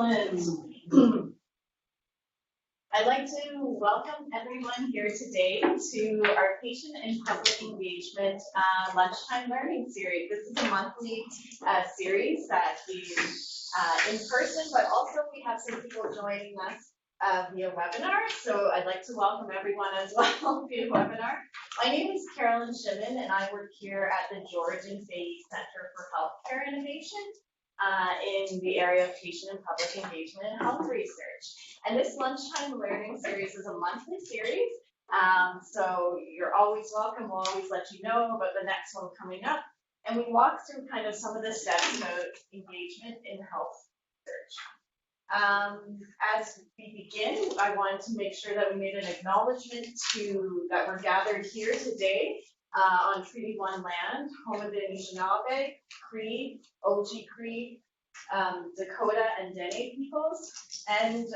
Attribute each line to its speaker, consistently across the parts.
Speaker 1: Excellent. I'd like to welcome everyone here today to our Patient and Public Engagement Lunchtime Learning series. This is a monthly series that is in person, but also we have some people joining us via webinar. So I'd like to welcome everyone as well via webinar. My name is Carolyn Shimon, and I work here at the George and Fahey Center for Healthcare Innovation in the area of patient and public engagement and health research. And this Lunchtime Learning series is a monthly series. So you're always welcome. We'll always let you know about the next one coming up. And we walk through kind of some of the steps about engagement in health research. As we begin, I wanted to make sure that we made an acknowledgement that we're gathered here today on Treaty 1 land, home of the Anishinaabe, Cree, Oji-Cree, Dakota, and Dene peoples, and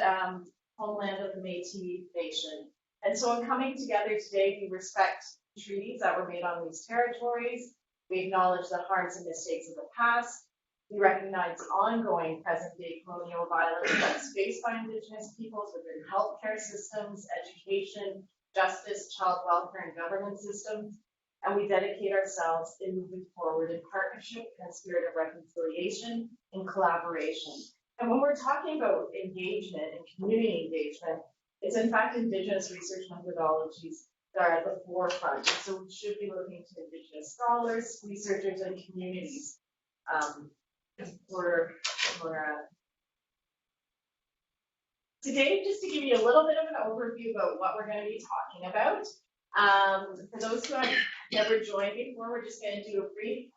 Speaker 1: homeland of the Métis Nation. And so in coming together today, we respect treaties that were made on these territories. We acknowledge the harms and mistakes of the past. We recognize ongoing present-day colonial violence that's faced by Indigenous peoples within healthcare systems, education, justice, child welfare, and governance systems. And we dedicate ourselves in moving forward in partnership and spirit of reconciliation and collaboration. And when we're talking about engagement and community engagement, it's in fact Indigenous research methodologies that are at the forefront. So we should be looking to Indigenous scholars, researchers, and communities today, just to give you a little bit of an overview about what we're going to be talking about. For those who have never joined before, we're just going to do a brief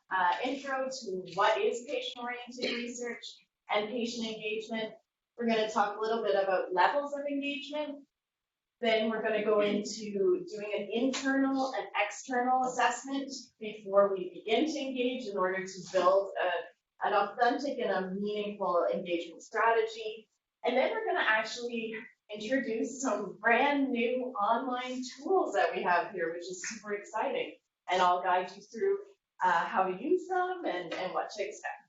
Speaker 1: intro to what is patient-oriented research and patient engagement. We're going to talk a little bit about levels of engagement. Then we're going to go into doing an internal and external assessment before we begin to engage in order to build an authentic and a meaningful engagement strategy. And then we're going to actually introduce some brand new online tools that we have here, which is super exciting. And I'll guide you through how to use them and what to expect.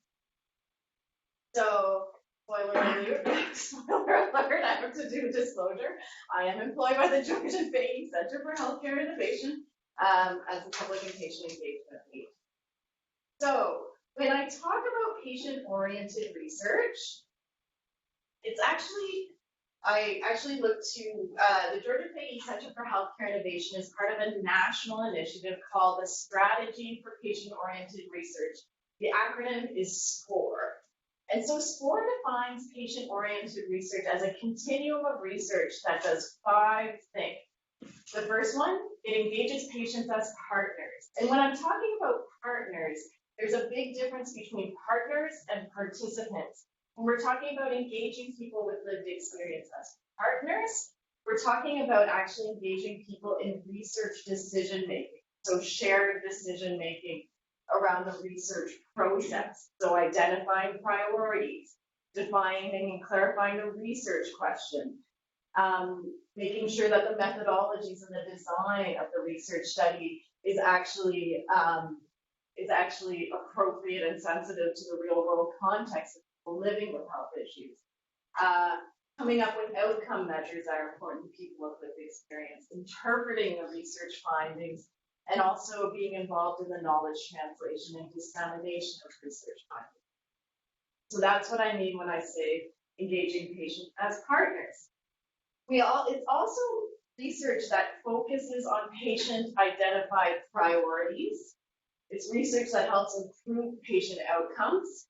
Speaker 1: So, spoiler alert, I have to do a disclosure. I am employed by the George and Fahey Center for Healthcare Innovation as a public and patient engagement lead. So, when I talk about patient-oriented research, I actually look to the George and Fahey Center for Healthcare Innovation as part of a national initiative called the Strategy for Patient-Oriented Research. The acronym is SCORE. And so SCORE defines patient-oriented research as a continuum of research that does 5 things. The first one, it engages patients as partners. And when I'm talking about partners, there's a big difference between partners and participants. When we're talking about engaging people with lived experience as partners, we're talking about actually engaging people in research decision-making. So shared decision-making around the research process. So identifying priorities, defining and clarifying the research question, making sure that the methodologies and the design of the research study is actually appropriate and sensitive to the real-world context of people living with health issues. Coming up with outcome measures that are important to people with lived experience, interpreting the research findings, and also being involved in the knowledge translation and dissemination of research findings. So that's what I mean when I say engaging patients as partners. It's also research that focuses on patient-identified priorities. It's research that helps improve patient outcomes,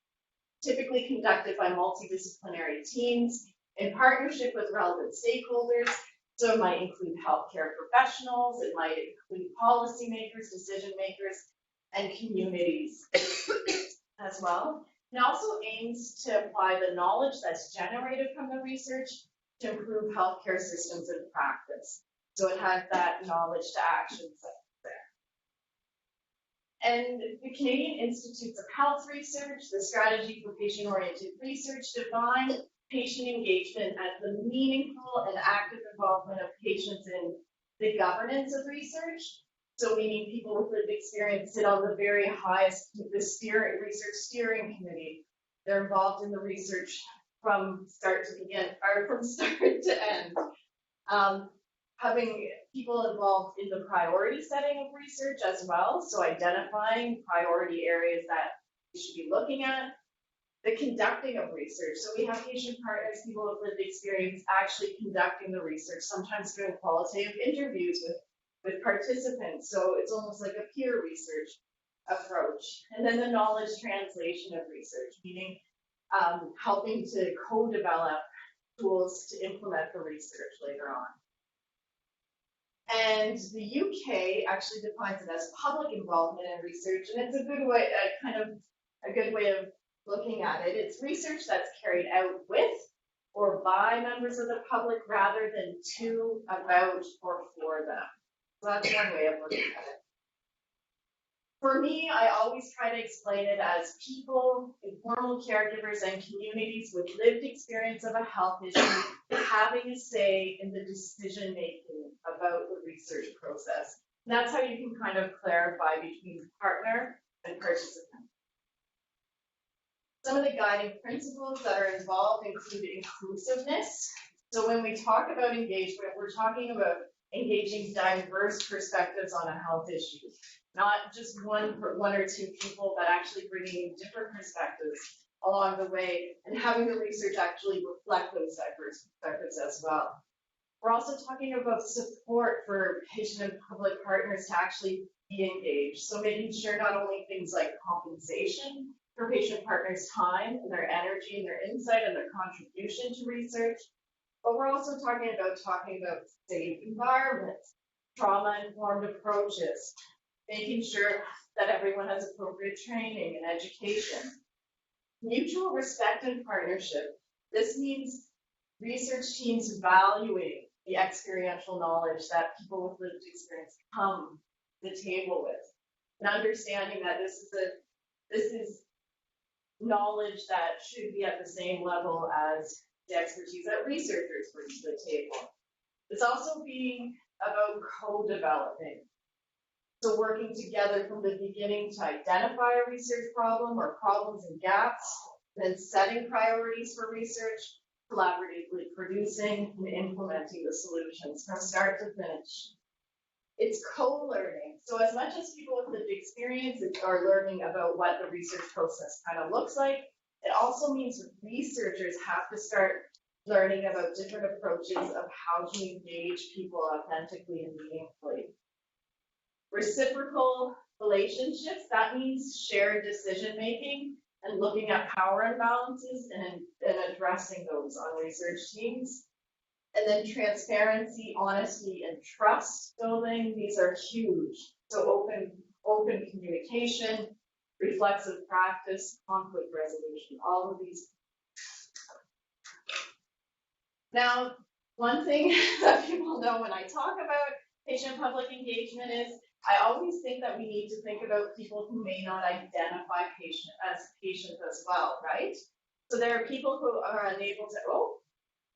Speaker 1: typically conducted by multidisciplinary teams in partnership with relevant stakeholders. So it might include healthcare professionals, it might include policymakers, decision makers, and communities as well. It also aims to apply the knowledge that's generated from the research to improve healthcare systems and practice. So it has that knowledge to action there. And the Canadian Institutes of Health Research, the Strategy for Patient-Oriented Research, define patient engagement as the meaningful and active involvement of patients in the governance of research. So meaning people with lived experience sit on the very highest, research steering committee. They're involved in the research from start to begin, or from start to end. Having people involved in the priority setting of research as well, so identifying priority areas that we should be looking at. The conducting of research. So we have patient partners, people with lived experience actually conducting the research, sometimes doing qualitative interviews with participants. So it's almost like a peer research approach. And then the knowledge translation of research, meaning helping to co-develop tools to implement the research later on. And the UK actually defines it as public involvement in research, and it's a good way, a good way of looking at it. It's research that's carried out with or by members of the public rather than to, about, or for them. So that's one way of looking at it. For me, I always try to explain it as people, informal caregivers, and communities with lived experience of a health issue having a say in the decision-making about the research process. And that's how you can kind of clarify between partner and participant. Some of the guiding principles that are involved include inclusiveness. So when we talk about engagement, we're talking about engaging diverse perspectives on a health issue, not just one or two people, but actually bringing different perspectives along the way and having the research actually reflect those diverse perspectives as well. We're also talking about support for patient and public partners to actually be engaged. So making sure not only things like compensation for patient partners' time and their energy and their insight and their contribution to research, but we're also talking about safe environments, trauma-informed approaches, making sure that everyone has appropriate training and education. Mutual respect and partnership. This means research teams valuing the experiential knowledge that people with lived experience come to the table with, and understanding that this is knowledge that should be at the same level as the expertise that researchers bring to the table. It's also being about co-developing. So working together from the beginning to identify a research problem or problems and gaps, then setting priorities for research, collaboratively producing and implementing the solutions from start to finish. It's co-learning. So as much as people with lived experience are learning about what the research process kind of looks like, it also means researchers have to start learning about different approaches of how to engage people authentically and meaningfully. Reciprocal relationships, that means shared decision-making and looking at power imbalances and addressing those on research teams. And then transparency, honesty, and trust building, these are huge. So open communication, reflexive practice, conflict resolution, all of these. Now, one thing that people know when I talk about patient-public engagement is I always think that we need to think about people who may not identify patients as well, right? So there are people who are unable to,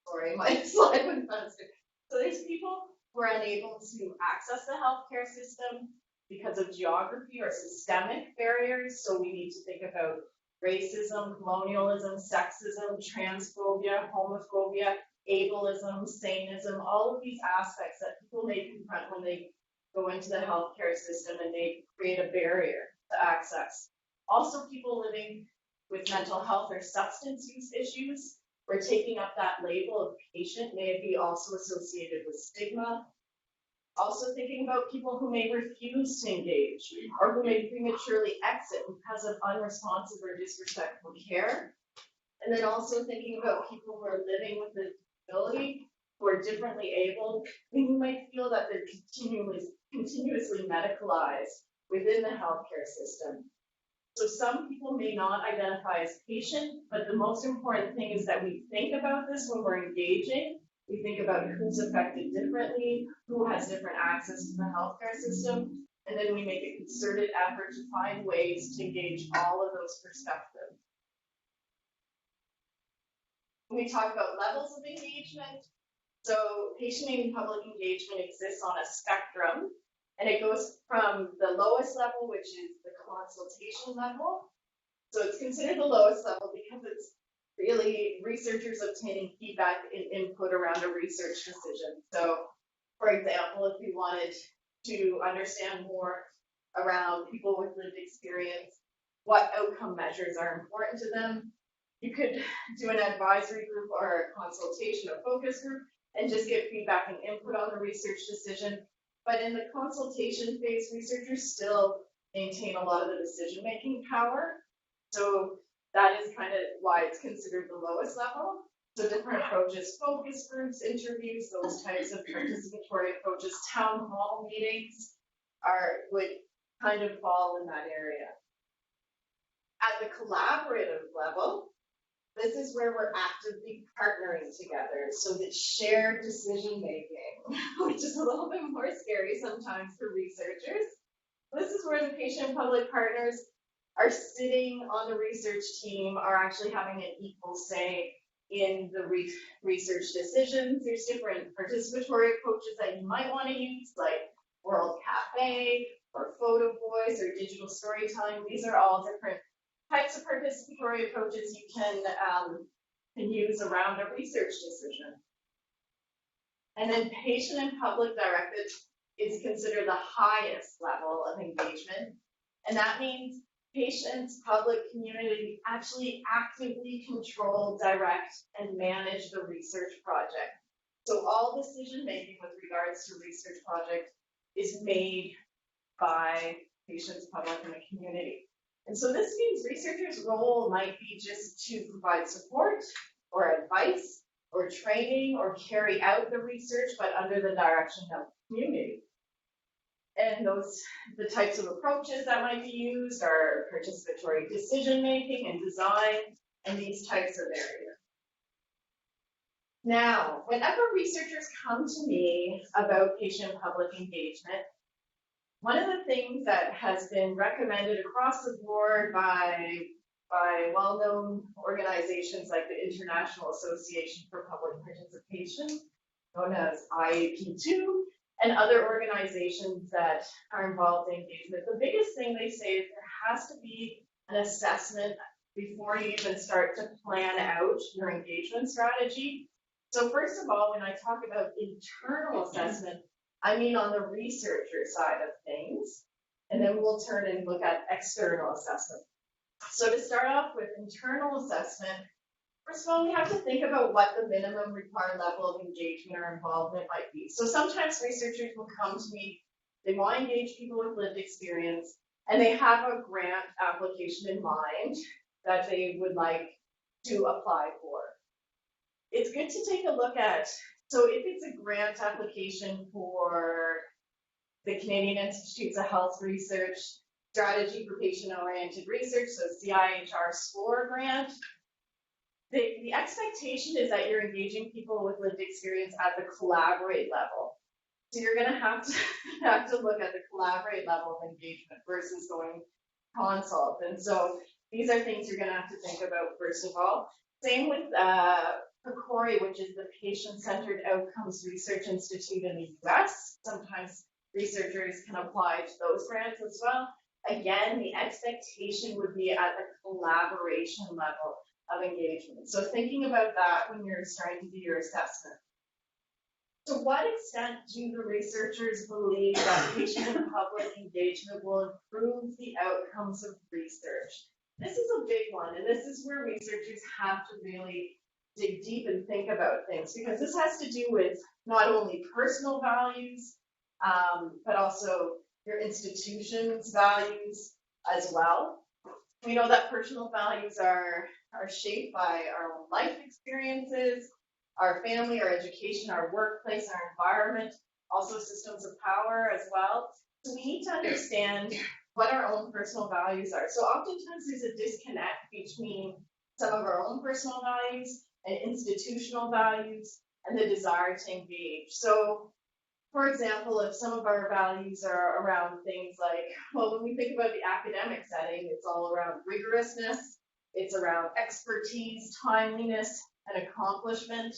Speaker 1: sorry, my slide went faster. So there's people who are unable to access the healthcare system because of geography or systemic barriers. So we need to think about racism, colonialism, sexism, transphobia, homophobia, ableism, saneism, all of these aspects that people may confront when they go into the healthcare system and they create a barrier to access. Also, people living with mental health or substance use issues, where taking up that label of patient may be also associated with stigma. Also thinking about people who may refuse to engage or who may prematurely exit because of unresponsive or disrespectful care. And then also thinking about people who are living with a disability, who are differently abled, and who might feel that they're continuously medicalized within the healthcare system. So some people may not identify as patient, but the most important thing is that we think about this when we're engaging. We think about who's affected differently, who has different access to the healthcare system, and then we make a concerted effort to find ways to engage all of those perspectives. When we talk about levels of engagement, so patient and public engagement exists on a spectrum, and it goes from the lowest level, which is the consultation level. So it's considered the lowest level because it's really researchers obtaining feedback and input around a research decision. So, for example, if you wanted to understand more around people with lived experience, what outcome measures are important to them, you could do an advisory group or a consultation or focus group and just get feedback and input on the research decision. But in the consultation phase, researchers still maintain a lot of the decision-making power. So that is kind of why it's considered the lowest level. So different approaches, focus groups, interviews, those types of participatory approaches, town hall meetings would kind of fall in that area. At the collaborative level, this is where we're actively partnering together. So that shared decision making, which is a little bit more scary sometimes for researchers. This is where the patient and public partners are sitting on the research team, are actually having an equal say in the research decisions. There's different participatory approaches that you might want to use, like World Cafe or photo voice or digital storytelling. These are all different types of participatory approaches you can use around a research decision. And then patient and public directed is considered the highest level of engagement. And that means patients, public, community actually actively control, direct, and manage the research project. So all decision making with regards to research project is made by patients, public, and the community. And so this means researchers' role might be just to provide support or advice or training or carry out the research, but under the direction of the community. And the types of approaches that might be used are participatory decision making and design, and these types of areas. Now, whenever researchers come to me about patient-public engagement, one of the things that has been recommended across the board by well-known organizations like the International Association for Public Participation, known as IAP2, and other organizations that are involved in engagement, the biggest thing they say is there has to be an assessment before you even start to plan out your engagement strategy. So first of all, when I talk about internal assessment, I mean on the researcher side of things, and then we'll turn and look at external assessment. So to start off with internal assessment, first of all, we have to think about what the minimum required level of engagement or involvement might be. So sometimes researchers will come to me, they want to engage people with lived experience, and they have a grant application in mind that they would like to apply for. It's good to take a look at, so if it's a grant application for the Canadian Institutes of Health Research Strategy for Patient-Oriented Research, so CIHR SCORE grant, the expectation is that you're engaging people with lived experience at the collaborate level. So you're going to have to look at the collaborate level of engagement versus going consult. And so these are things you're going to have to think about first of all. Same with PCORI, which is the Patient-Centered Outcomes Research Institute in the US. Sometimes researchers can apply to those grants as well. Again, the expectation would be at the collaboration level of engagement. So thinking about that when you're starting to do your assessment. To what extent do the researchers believe that patient and public engagement will improve the outcomes of research? This is a big one, and this is where researchers have to really dig deep and think about things, because this has to do with not only personal values, but also your institution's values as well. We know that personal values are shaped by our own life experiences, our family, our education, our workplace, our environment, also systems of power as well. So we need to understand what our own personal values are. So oftentimes there's a disconnect between some of our own personal values and institutional values and the desire to engage. So for example, if some of our values are around things like, well, when we think about the academic setting, it's all around rigorousness, it's around expertise, timeliness, and accomplishment.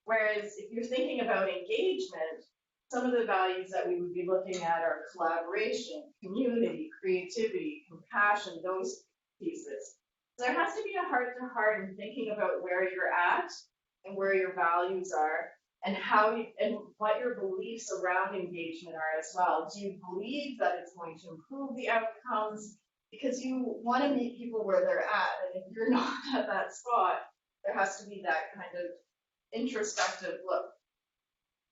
Speaker 1: Whereas if you're thinking about engagement, some of the values that we would be looking at are collaboration, community, creativity, compassion, those pieces. There has to be a heart-to-heart in thinking about where you're at and where your values are and how you, and what your beliefs around engagement are as well. Do you believe that it's going to improve the outcomes? Because you want to meet people where they're at, and if you're not at that spot, there has to be that kind of introspective look.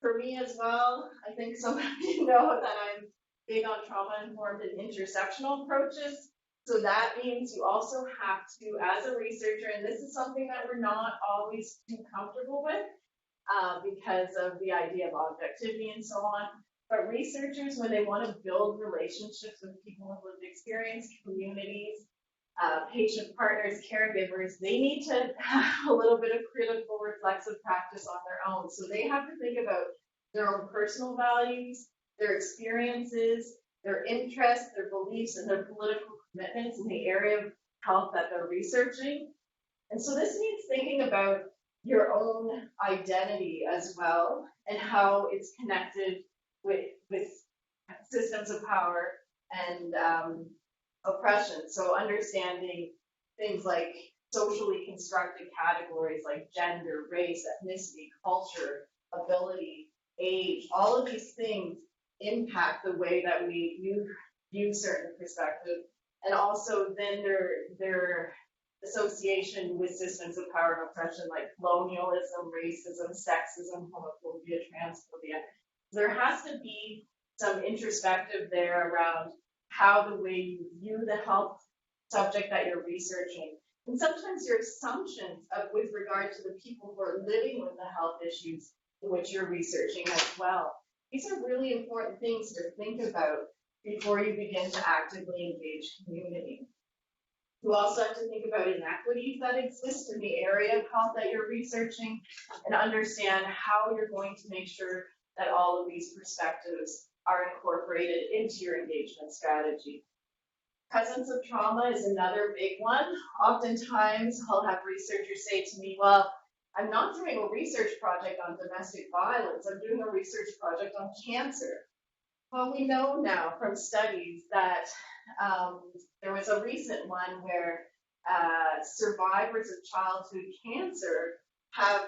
Speaker 1: For me as well, I think some of you know that I'm big on trauma-informed and intersectional approaches. So that means you also have to, as a researcher, and this is something that we're not always too comfortable with because of the idea of objectivity and so on. But researchers, when they want to build relationships with people with lived experience, communities, patient partners, caregivers, they need to have a little bit of critical reflexive practice on their own. So they have to think about their own personal values, their experiences, their interests, their beliefs, and their political commitments in the area of health that they're researching. And so this means thinking about your own identity as well and how it's connected with systems of power and oppression. So understanding things like socially constructed categories like gender, race, ethnicity, culture, ability, age, all of these things impact the way that we view certain perspectives, and also then their association with systems of power and oppression like colonialism, racism, sexism, homophobia, transphobia. There has to be some introspective there around how the way you view the health subject that you're researching, and sometimes your assumptions with regard to the people who are living with the health issues in which you're researching as well. These are really important things to think about before you begin to actively engage community. You also have to think about inequities that exist in the area of health that you're researching and understand how you're going to make sure that all of these perspectives are incorporated into your engagement strategy. Presence of trauma is another big one. Oftentimes, I'll have researchers say to me, well, I'm not doing a research project on domestic violence, I'm doing a research project on cancer. Well, we know now from studies that there was a recent one where survivors of childhood cancer have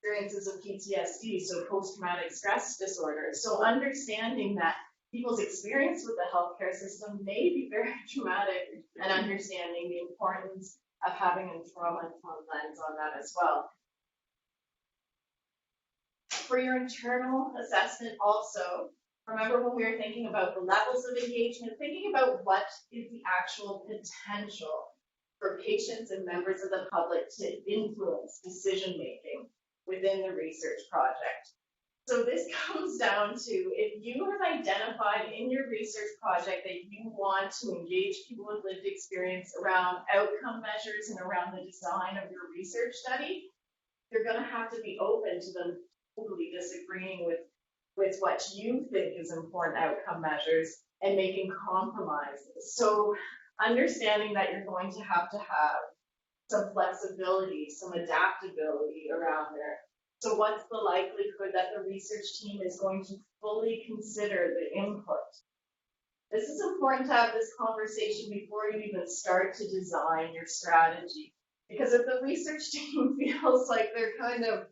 Speaker 1: experiences of PTSD, so post-traumatic stress disorder. So understanding that people's experience with the healthcare system may be very traumatic, and understanding the importance of having a trauma-informed lens on that as well. For your internal assessment also, remember when we were thinking about the levels of engagement, thinking about what is the actual potential for patients and members of the public to influence decision-making within the research project. So this comes down to, if you have identified in your research project that you want to engage people with lived experience around outcome measures and around the design of your research study, you're going to have to be open to them totally disagreeing with what you think is important outcome measures and making compromises. So understanding that you're going to have some flexibility, some adaptability around there. So what's the likelihood that the research team is going to fully consider the input? This is important to have this conversation before you even start to design your strategy. Because if the research team feels like they're kind of,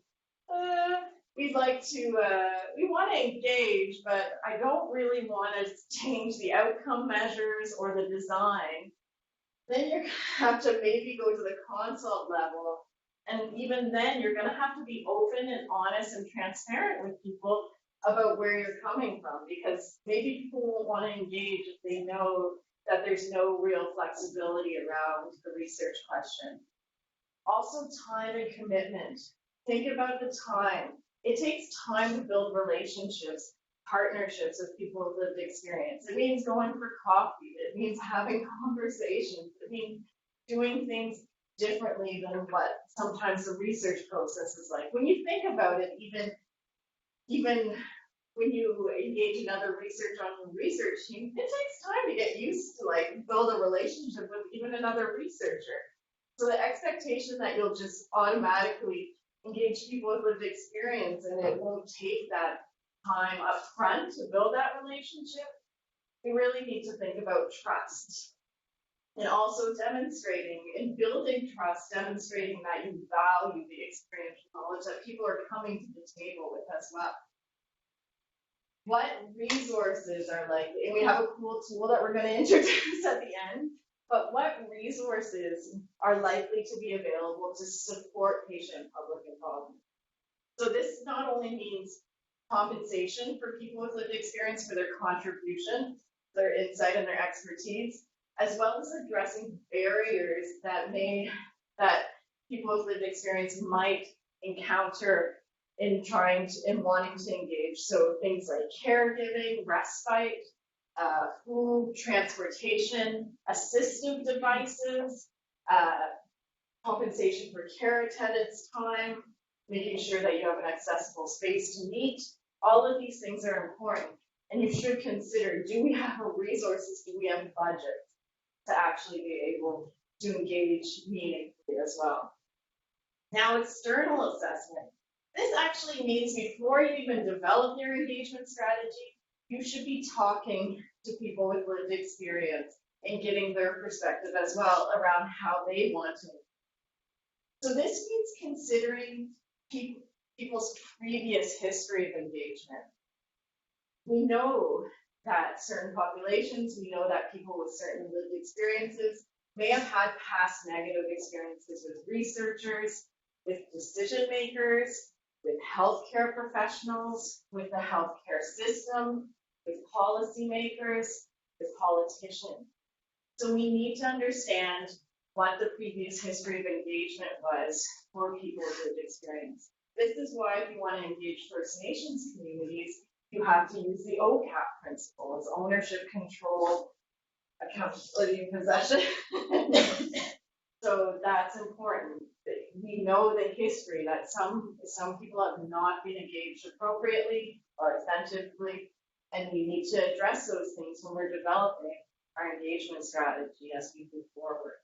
Speaker 1: we want to engage, but I don't really want to change the outcome measures or the design, then you're going to have to maybe go to the consult level. And even then, you're going to have to be open and honest and transparent with people about where you're coming from, because maybe people won't want to engage if they know that there's no real flexibility around the research question. Also, time and commitment. Think about the time. It takes time to build relationships, partnerships with people with lived experience. It means going for coffee. It means having conversations. It means doing things differently than what sometimes the research process is like. When you think about it, even when you engage another researcher on your research team, it takes time to get used to build a relationship with even another researcher. So the expectation that you'll just automatically engage people with lived experience and it won't take that time up front to build that relationship, we really need to think about trust. And also demonstrating and building trust, demonstrating that you value the experiential knowledge that people are coming to the table with as well. What resources are likely, and we have a cool tool that we're going to introduce at the end, but what resources are likely to be available to support patient and public involvement? So this not only means compensation for people with lived experience for their contribution, their insight and their expertise, as well as addressing barriers that people with lived experience might encounter in wanting to engage. So things like caregiving, respite, food, transportation, assistive devices, compensation for care attendance time, making sure that you have an accessible space to meet. All of these things are important. And you should consider, do we have resources, do we have budget to actually be able to engage meaningfully as well? Now, external assessment. This actually means before you even develop your engagement strategy, you should be talking to people with lived experience and getting their perspective as well around how they want to. So this means considering people's previous history of engagement. We know that certain populations, we know that people with certain lived experiences may have had past negative experiences with researchers, with decision makers, with healthcare professionals, with the healthcare system, with policymakers, with politicians. So we need to understand what the previous history of engagement was for people with lived experience. This is why if you want to engage First Nations communities, you have to use the OCAP principles: ownership, control, accountability, and possession. So that's important. We know the history that some people have not been engaged appropriately or authentically, and we need to address those things when we're developing our engagement strategy as we move forward.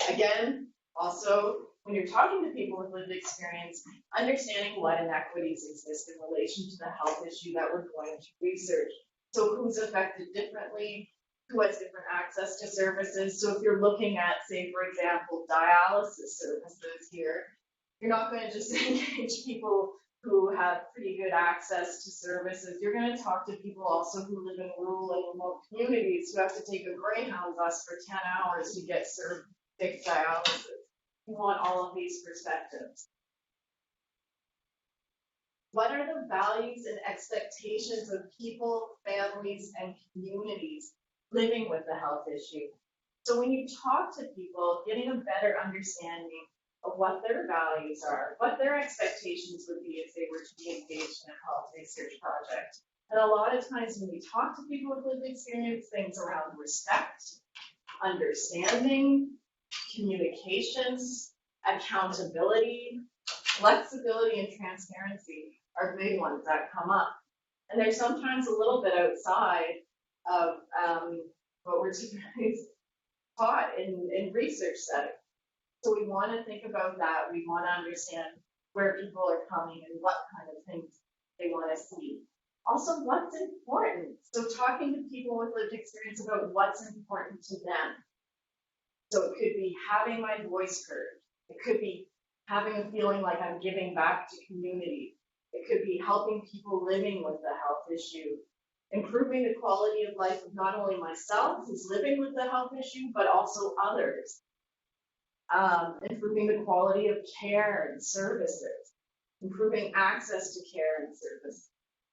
Speaker 1: Again, also, when you're talking to people with lived experience, understanding what inequities exist in relation to the health issue that we're going to research. So who's affected differently, who has different access to services. So if you're looking at, say, for example, dialysis services here, you're not going to just engage people who have pretty good access to services. You're going to talk to people also who live in rural and remote communities who have to take a Greyhound bus for 10 hours to get served fixed dialysis. We want all of these perspectives. What are the values and expectations of people, families, and communities living with the health issue? So when you talk to people, getting a better understanding of what their values are, what their expectations would be if they were to be engaged in a health research project. And a lot of times when we talk to people with lived experience, things around respect, understanding, communications, accountability, flexibility, and transparency are big ones that come up. And they're sometimes a little bit outside of what we're typically taught in research settings. So we want to think about that. We want to understand where people are coming and what kind of things they want to see. Also, what's important. So talking to people with lived experience about what's important to them. So it could be having my voice heard. It could be having a feeling like I'm giving back to community. It could be helping people living with the health issue, improving the quality of life of not only myself who's living with the health issue, but also others. Improving the quality of care and services, improving access to care and service,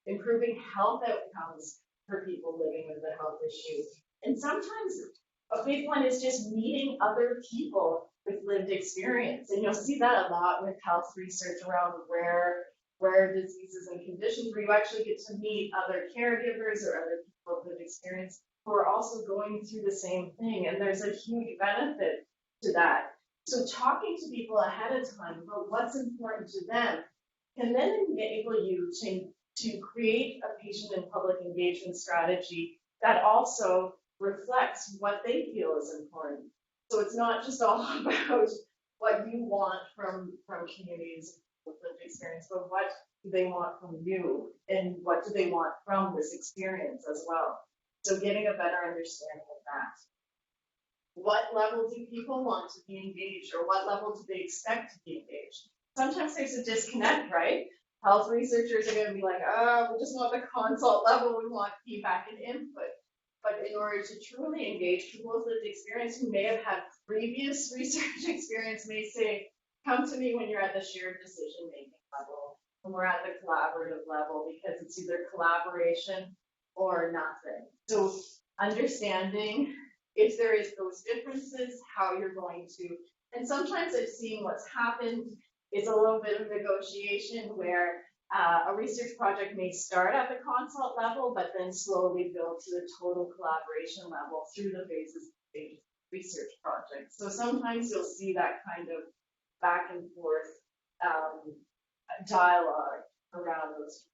Speaker 1: improving health outcomes for people living with the health issue. And sometimes a big one is just meeting other people with lived experience. And you'll see that a lot with health research around rare diseases and conditions, where you actually get to meet other caregivers or other people with lived experience who are also going through the same thing. And there's a huge benefit to that. So talking to people ahead of time about what's important to them can then enable you to create a patient and public engagement strategy that also reflects what they feel is important. So it's not just all about what you want from communities with lived experience, but what do they want from you and what do they want from this experience as well. So getting a better understanding of that. What level do people want to be engaged, or what level do they expect to be engaged? Sometimes there's a disconnect, right? Health researchers are going to be like, we just want the consult level, we want feedback and input. But in order to truly engage, people with lived experience who may have had previous research experience may say, come to me when you're at the shared decision-making level, when we're at the collaborative level, because it's either collaboration or nothing. So understanding if there is those differences, how you're going to, and sometimes I've seen what's happened is a little bit of negotiation where a research project may start at the consult level, but then slowly build to the total collaboration level through the phases of the research project. So sometimes you'll see that kind of back and forth dialogue around those.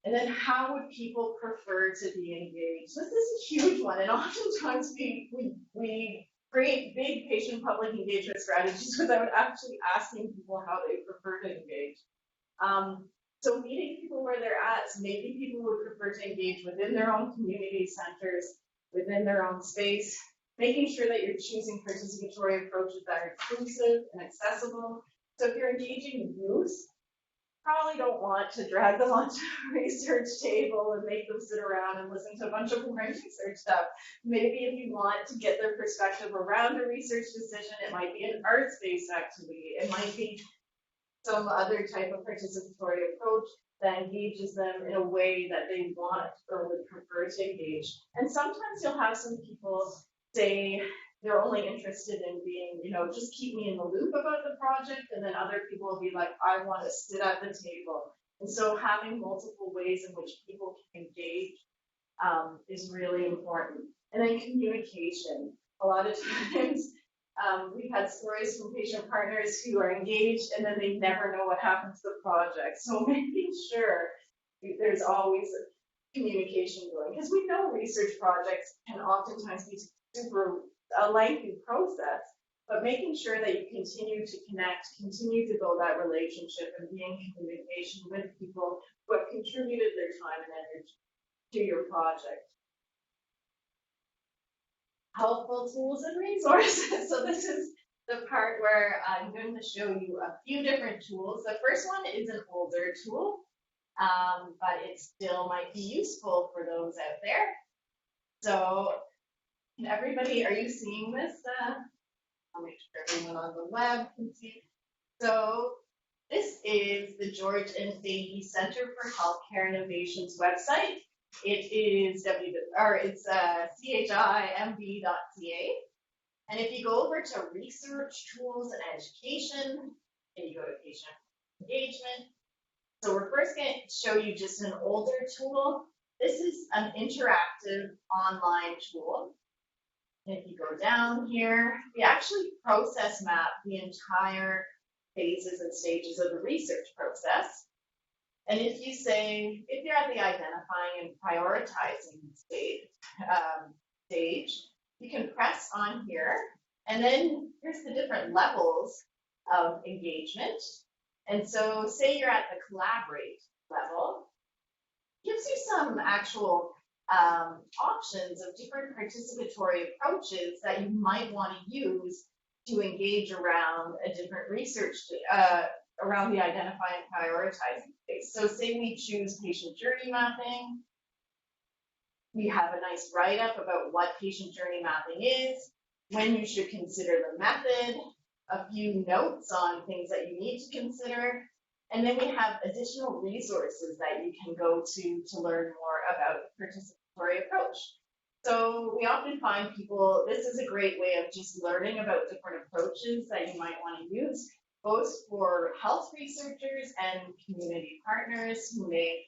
Speaker 1: And then how would people prefer to be engaged? This is a huge one, and oftentimes we create big patient public engagement strategies without actually asking people how they prefer to engage. So meeting people where they're at, so maybe people would prefer to engage within their own community centers, within their own space, making sure that you're choosing participatory approaches that are inclusive and accessible. So if you're engaging youth, probably don't want to drag them onto a research table and make them sit around and listen to a bunch of boring research stuff. Maybe if you want to get their perspective around a research decision, it might be an arts-based activity. It might be some other type of participatory approach that engages them in a way that they want or would prefer to engage. And sometimes you'll have some people say they're only interested in being, just keep me in the loop about the project, and then other people will be like, I want to sit at the table. And so having multiple ways in which people can engage is really important. And then communication. A lot of times we've had stories from patient partners who are engaged and then they never know what happened to the project. So making sure there's always communication going, because we know research projects can oftentimes be a lengthy process, but making sure that you continue to connect, continue to build that relationship and be in communication with people who have contributed their time and energy to your project. Helpful tools and resources. So this is the part where I'm going to show you a few different tools. The first one is an older tool, but it still might be useful for those out there. So everybody, are you seeing this? I'll make sure everyone on the web can see. So this is the George and Sadie Center for Healthcare Innovations website. It is chimb.ca. And if you go over to research, tools, and education, and you go to patient engagement. So we're first going to show you just an older tool. This is an interactive online tool. And if you go down here, we actually process map the entire phases and stages of the research process. And if you're at the identifying and prioritizing stage, you can press on here, and then here's the different levels of engagement. And so say you're at the collaborate level, it gives you some actual options of different participatory approaches that you might want to use to engage around a different research, around the identify and prioritizing phase. So say we choose patient journey mapping. We have a nice write-up about what patient journey mapping is, when you should consider the method, a few notes on things that you need to consider, and then we have additional resources that you can go to learn more about the participatory approach. So we often find people, this is a great way of just learning about different approaches that you might want to use, both for health researchers and community partners who may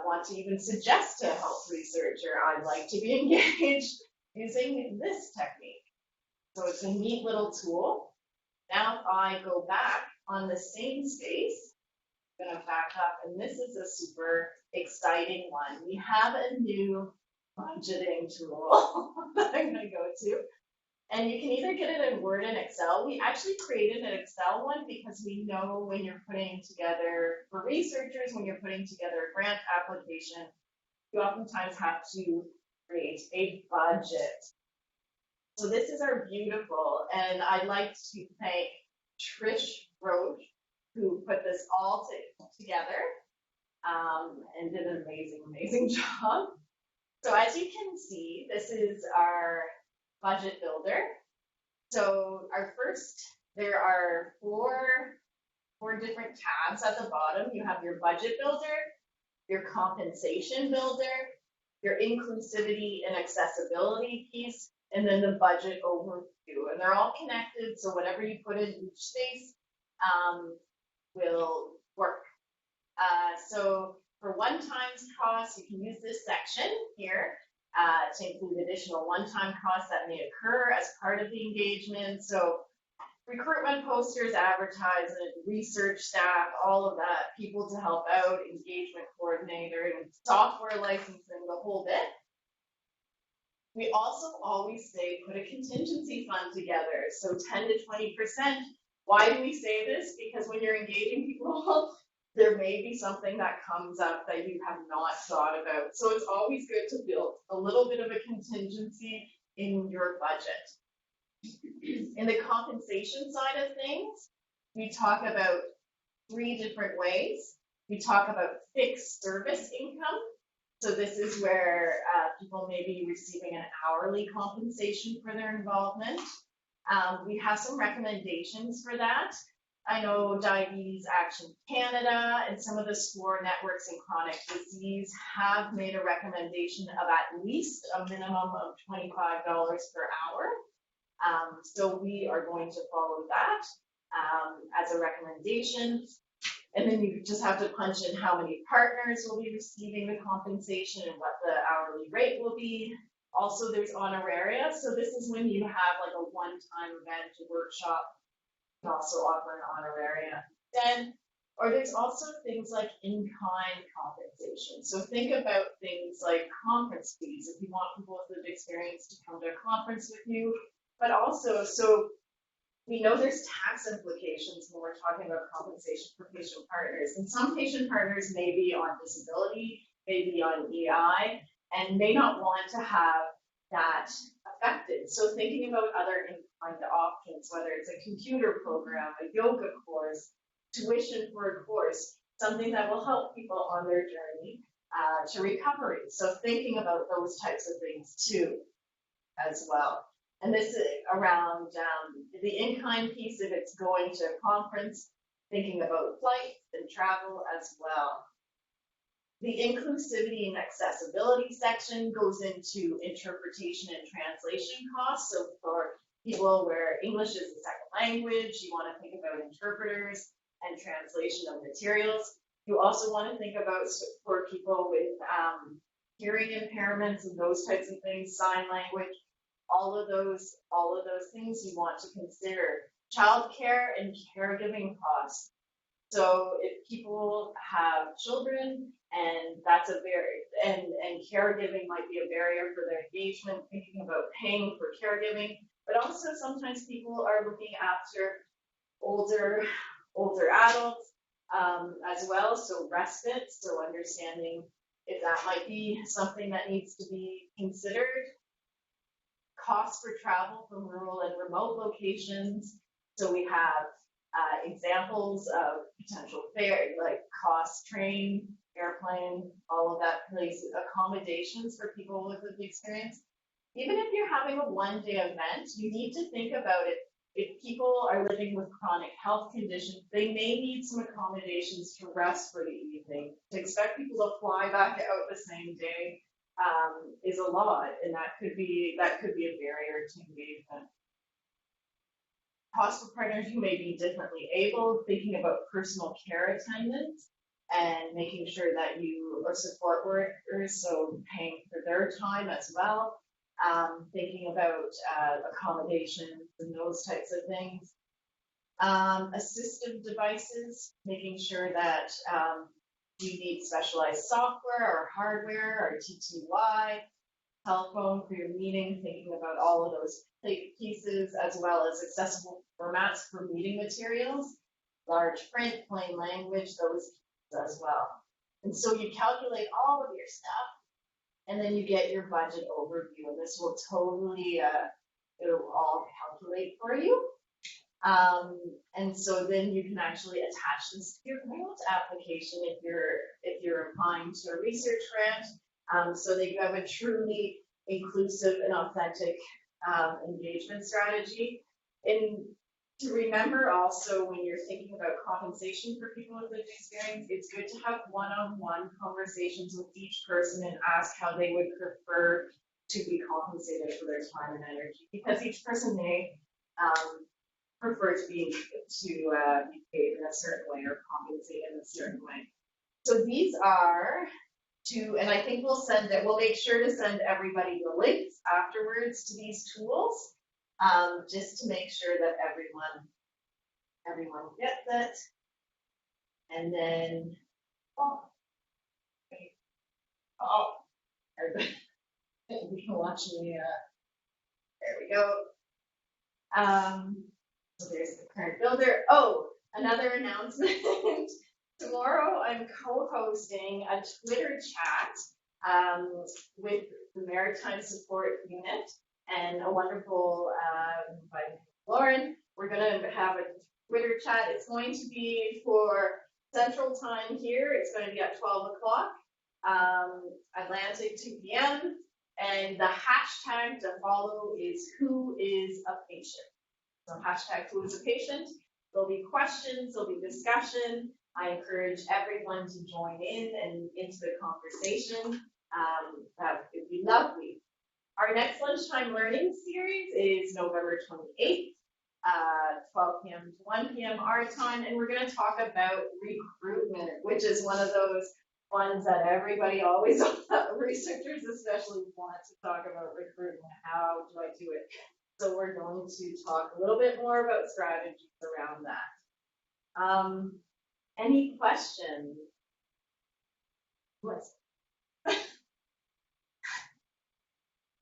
Speaker 1: want to even suggest to a health researcher, I'd like to be engaged using this technique. So it's a neat little tool. Now if I go back on the same space, I'm going to back up, and this is a super exciting one. We have a new budgeting tool that I'm going to go to. And you can either get it in Word and Excel. We actually created an Excel one because we know when you're putting together, for researchers, when you're putting together a grant application, you oftentimes have to create a budget. So this is our beautiful, and I'd like to thank Trish Roach, who put this all together and did an amazing job. So as you can see, this is our budget builder. So there are four different tabs at the bottom. You have your budget builder, your compensation builder, your inclusivity and accessibility piece, and then the budget overview. And they're all connected, so whatever you put in each space will work. So for one-time costs, you can use this section here to include additional one-time costs that may occur as part of the engagement. So recruitment posters, advertising, research staff, all of that, people to help out, engagement coordinator, and software licensing, the whole bit. We also always say put a contingency fund together, so 10 to 20%. Why do we say this? Because when you're engaging people, there may be something that comes up that you have not thought about. So it's always good to build a little bit of a contingency in your budget. In the compensation side of things, we talk about 3 different ways. We talk about fixed service income. So this is where people may be receiving an hourly compensation for their involvement. We have some recommendations for that. I know Diabetes Action Canada and some of the SCORE networks in chronic disease have made a recommendation of at least a minimum of $25 per hour. So we are going to follow that as a recommendation. And then you just have to punch in how many partners will be receiving the compensation and what the hourly rate will be. Also, there's honoraria. So this is when you have like a one-time event, a workshop. You can also offer an honoraria then. Or there's also things like in-kind compensation. So think about things like conference fees if you want people with lived experience to come to a conference with you. But also, so we know there's tax implications when we're talking about compensation for patient partners. And some patient partners may be on disability, may be on EI, and may not want to have that affected. So thinking about other in-kind options, whether it's a computer program, a yoga course, tuition for a course, something that will help people on their journey to recovery. So thinking about those types of things too, as well. And this is around the in-kind piece, if it's going to a conference, thinking about flights and travel as well. The inclusivity and accessibility section goes into interpretation and translation costs. So for people where English is a second language, you want to think about interpreters and translation of materials. You also want to think about for people with hearing impairments and those types of things, sign language. All of those things you want to consider. Childcare and caregiving costs. So if people have children and that's and caregiving might be a barrier for their engagement, thinking about paying for caregiving, but also sometimes people are looking after older adults as well. So respite, so understanding if that might be something that needs to be considered. Costs for travel from rural and remote locations. So we have examples of potential fare, like cost, train, airplane, all of that place, accommodations for people with lived experience. Even if you're having a one-day event, you need to think about it. If people are living with chronic health conditions, they may need some accommodations to rest for the evening. To expect people to fly back out the same day is a lot, and that could be a barrier to engagement. Cost for partners who may be differently able, thinking about personal care attendance and making sure that you are support workers, so paying for their time as well. Thinking about accommodations and those types of things. Assistive devices, making sure that you need specialized software or hardware or TTY, telephone for your meeting, thinking about all of those pieces, as well as accessible formats for meeting materials, large print, plain language, those pieces as well. And so you calculate all of your stuff, and then you get your budget overview, and this will totally it'll all calculate for you. And so then you can actually attach this to your grant application if you're applying to a research grant, so that you have a truly inclusive and authentic engagement strategy. And to remember also, when you're thinking about compensation for people with lived experience, it's good to have one-on-one conversations with each person and ask how they would prefer to be compensated for their time and energy, because each person may prefer to be paid in a certain way or compensated in a certain way. So these are two, and I think we'll make sure to send everybody the links afterwards to these tools, just to make sure that everyone gets it. And then, everybody, you can watch me, there we go. So there's the current builder. Oh, another announcement. Tomorrow I'm co-hosting a Twitter chat with the Maritime Support Unit and a wonderful by Lauren. We're going to have a Twitter chat. It's going to be for Central Time here. It's going to be at 12 o'clock, Atlantic 2 p.m. And the hashtag to follow is who is a patient. So hashtag who is a patient. There'll be questions, there'll be discussion. I encourage everyone to join in and into the conversation. That would be lovely. Our next Lunchtime Learning series is November 28th, 12 p.m. to 1 p.m. our time, and we're going to talk about recruitment, which is one of those ones that everybody always, researchers especially, want to talk about recruitment. How do I do it? So we're going to talk a little bit more about strategies around that. Any questions?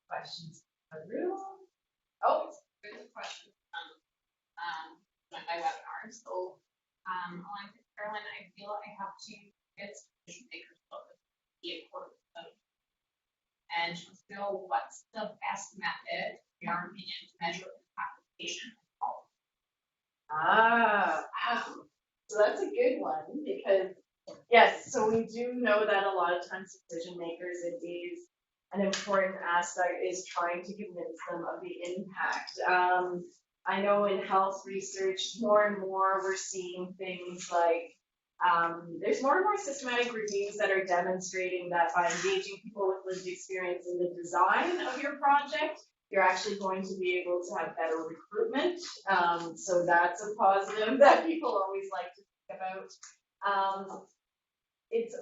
Speaker 1: Questions in the room? Oh,
Speaker 2: there's a question from my webinar. So, Caroline, I feel I have to get decision makers focused on the importance of, and so what's the best method, in our opinion, to measure the compensation of quality?
Speaker 1: Wow. So that's a good one, because yes, so we do know that a lot of times decision makers, it is an important aspect is trying to convince them of the impact. I know in health research, more and more we're seeing things like there's more and more systematic reviews that are demonstrating that by engaging people with lived experience in the design of your project, you're actually going to be able to have better recruitment. So that's a positive that people always like to think about.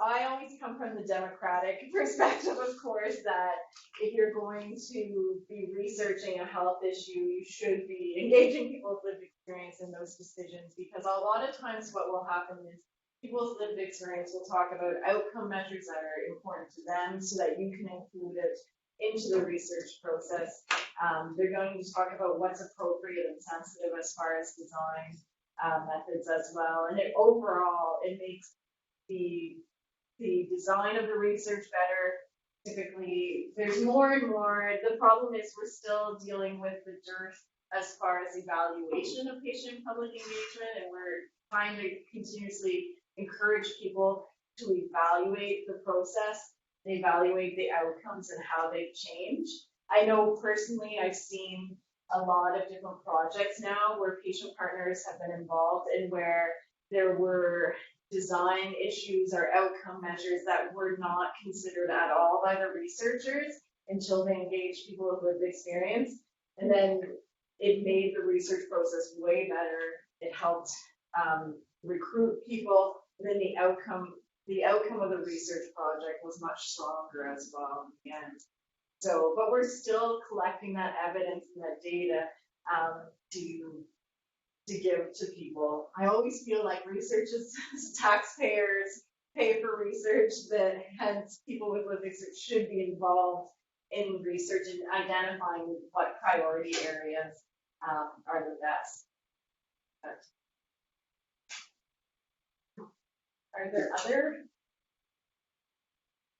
Speaker 1: I always come from the democratic perspective, of course, that if you're going to be researching a health issue, you should be engaging people with lived experience in those decisions, because a lot of times what will happen is people with lived experience will talk about outcome measures that are important to them so that you can include it into the research process. They're going to talk about what's appropriate and sensitive as far as design methods as well. And overall, it makes the design of the research better. Typically, there's more and more. The problem is we're still dealing with the dearth as far as evaluation of patient and public engagement, and we're trying to continuously encourage people to evaluate the process, evaluate the outcomes and how they've changed. I know personally I've seen a lot of different projects now where patient partners have been involved and where there were design issues or outcome measures that were not considered at all by the researchers until they engaged people with lived experience. And then it made the research process way better. It helped recruit people. And then the outcome of the research project was much stronger as well in the end. So, but we're still collecting that evidence and that data to give to people. I always feel like research is taxpayers pay for research, that hence people with lived experience should be involved in research and identifying what priority areas are the best. But are there other?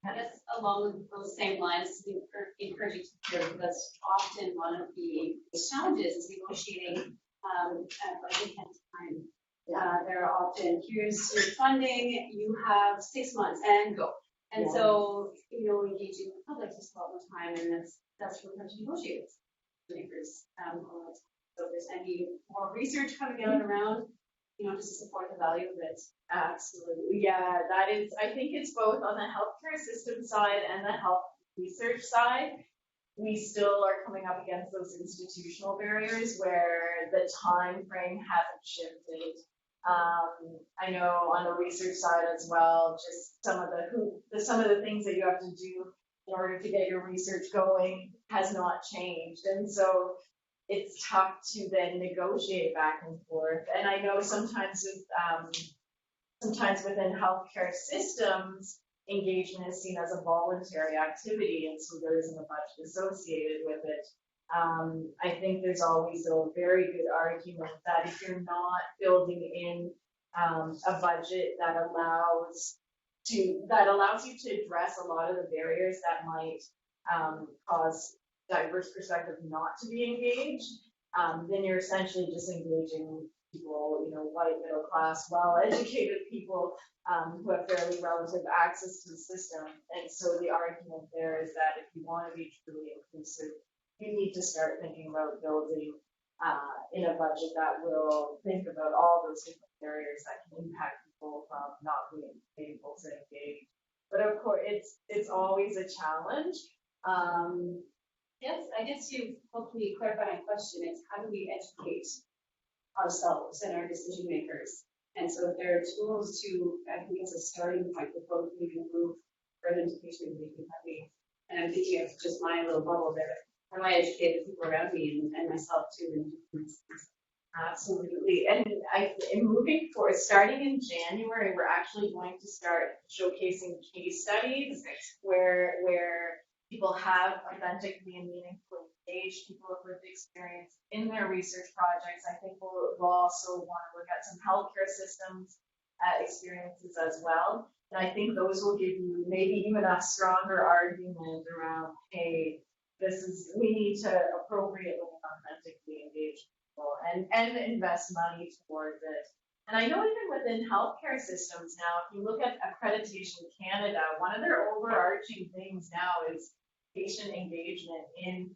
Speaker 3: I guess along those same lines, we encourage you to hear, because often one of the challenges is negotiating at any time. There are often, here's your funding, you have 6 months and go. And so, engaging the public just all the time, and that's really hard to negotiate with makers. So if there's any more research coming out around, just to support the value of it.
Speaker 1: Absolutely. Yeah, that is, I think it's both on the healthcare system side and the health research side. We still are coming up against those institutional barriers where the time frame hasn't shifted. I know on the research side as well, just some of the things that you have to do in order to get your research going has not changed. And so it's tough to then negotiate back and forth. And I know sometimes within healthcare systems, engagement is seen as a voluntary activity, and so there isn't a budget associated with it. I think there's always a very good argument that if you're not building in a budget that allows you to address a lot of the barriers that might cause diverse perspective not to be engaged, then you're essentially disengaging people, white, middle class, well-educated people who have fairly relative access to the system. And so the argument there is that if you want to be truly inclusive, you need to start thinking about building in a budget that will think about all those different barriers that can impact people from not being able to engage. But of course, it's always a challenge.
Speaker 3: Yes, I guess you hopefully clarify my question. It's how do we educate ourselves and our decision makers? And so if there are tools to, I think it's a starting point before we can move further into patient engagement that way. And I'm thinking of just my little bubble there. How do I educate the people around me and myself too?
Speaker 1: Absolutely. And moving forward, starting in January, we're actually going to start showcasing case studies where people have authentically and meaningfully engaged people with lived experience in their research projects. I think we'll also want to look at some healthcare systems experiences as well. And I think those will give you maybe even a stronger argument around, hey, we need to appropriately and authentically engage people and invest money towards it. And I know even within healthcare systems now, if you look at Accreditation Canada, one of their overarching things now is patient engagement in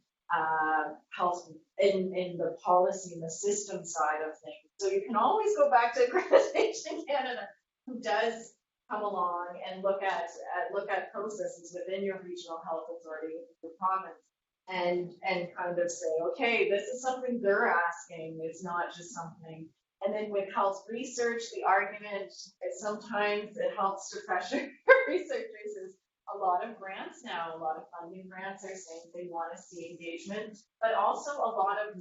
Speaker 1: health, in the policy and the system side of things. So you can always go back to Accreditation Canada, who does come along and look at processes within your regional health authority, your province, and kind of say, okay, this is something they're asking. It's not just something. And then with health research, the argument is sometimes it helps to pressure researchers is a lot of grants now, a lot of funding grants are saying they want to see engagement, but also a lot of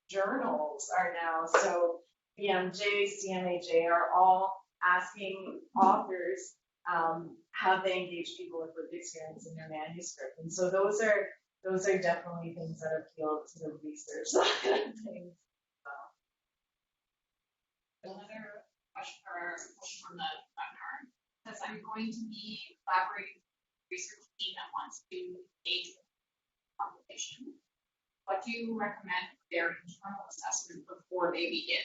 Speaker 1: journals are now. So BMJ, CMAJ are all asking authors, have they engaged people with lived experience in their manuscript? And so those are definitely things that appeal to the research side of things.
Speaker 2: Another question from the webinar says, I'm going to be collaborating with a research team that wants to engage with compensation. What do you recommend for their internal assessment before they begin?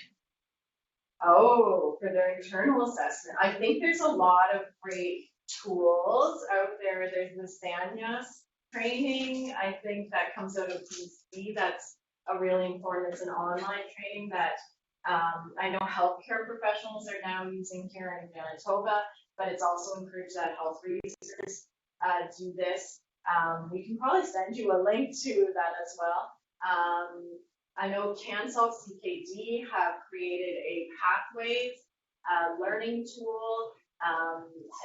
Speaker 1: Oh, for their internal assessment, I think there's a lot of great tools out there. There's the SANYAS training. I think that comes out of BC. That's a really important. It's an online training that I know healthcare professionals are now using here in Manitoba, but it's also encouraged that health researchers do this. We can probably send you a link to that as well. I know CanSolve CKD have created a pathways learning tool.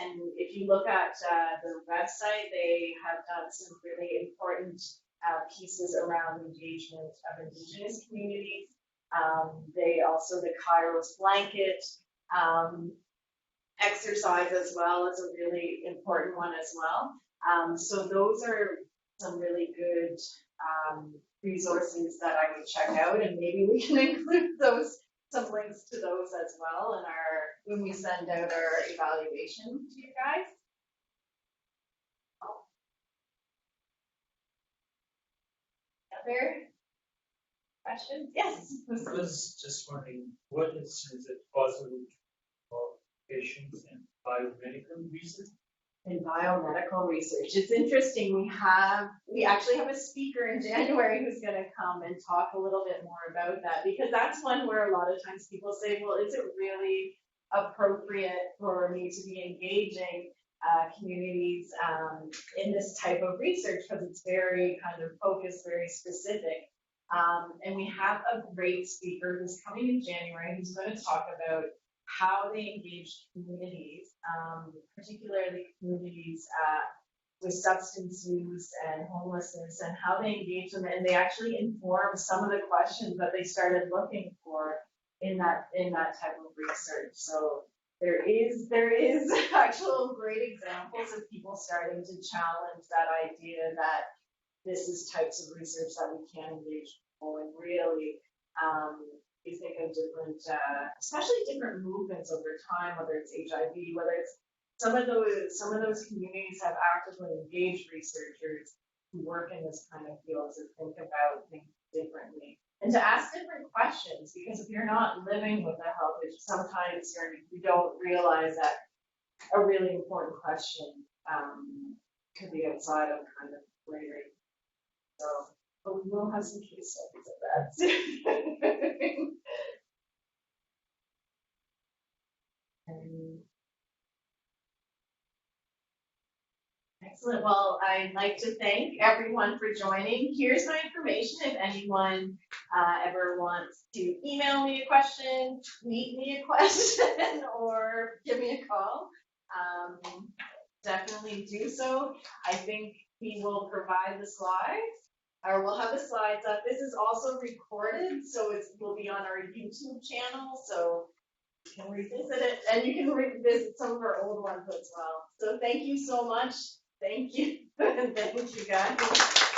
Speaker 1: And if you look at the website, they have done some really important pieces around engagement of Indigenous communities. They also, the Kairos blanket exercise as well is a really important one as well. So those are some really good resources that I would check out, and maybe we can include some links to those as well when we send out our evaluation to you guys. fair? Questions? Yes.
Speaker 4: I was just wondering, what is it possible for patients and biomedical research?
Speaker 1: In biomedical research. It's interesting, we actually have a speaker in January who's gonna come and talk a little bit more about that, because that's one where a lot of times people say, well, is it really appropriate for me to be engaging communities in this type of research, because it's very kind of focused, very specific. And we have a great speaker who's coming in January who's going to talk about how they engage communities, particularly communities with substance use and homelessness, and how they engage them, and they actually inform some of the questions that they started looking for in that type of research. So there is actual great examples of people starting to challenge that idea that this is types of research that we can engage people in. Really, you think of different, especially different movements over time, whether it's HIV, whether it's some of those communities have actively engaged researchers who work in this kind of field to think about things differently and to ask different questions, because if you're not living with a health issue, sometimes you don't realize that a really important question could be outside of kind of where you're. So, but we will have some case studies of that soon. Excellent. Well, I'd like to thank everyone for joining. Here's my information if anyone ever wants to email me a question, tweet me a question, or give me a call. Definitely do so. I think we will provide the slides, or we'll have the slides up. This is also recorded, so it will be on our YouTube channel, so you can revisit it, and you can revisit some of our old ones as well. So thank you so much. Thank you. Thank you, guys.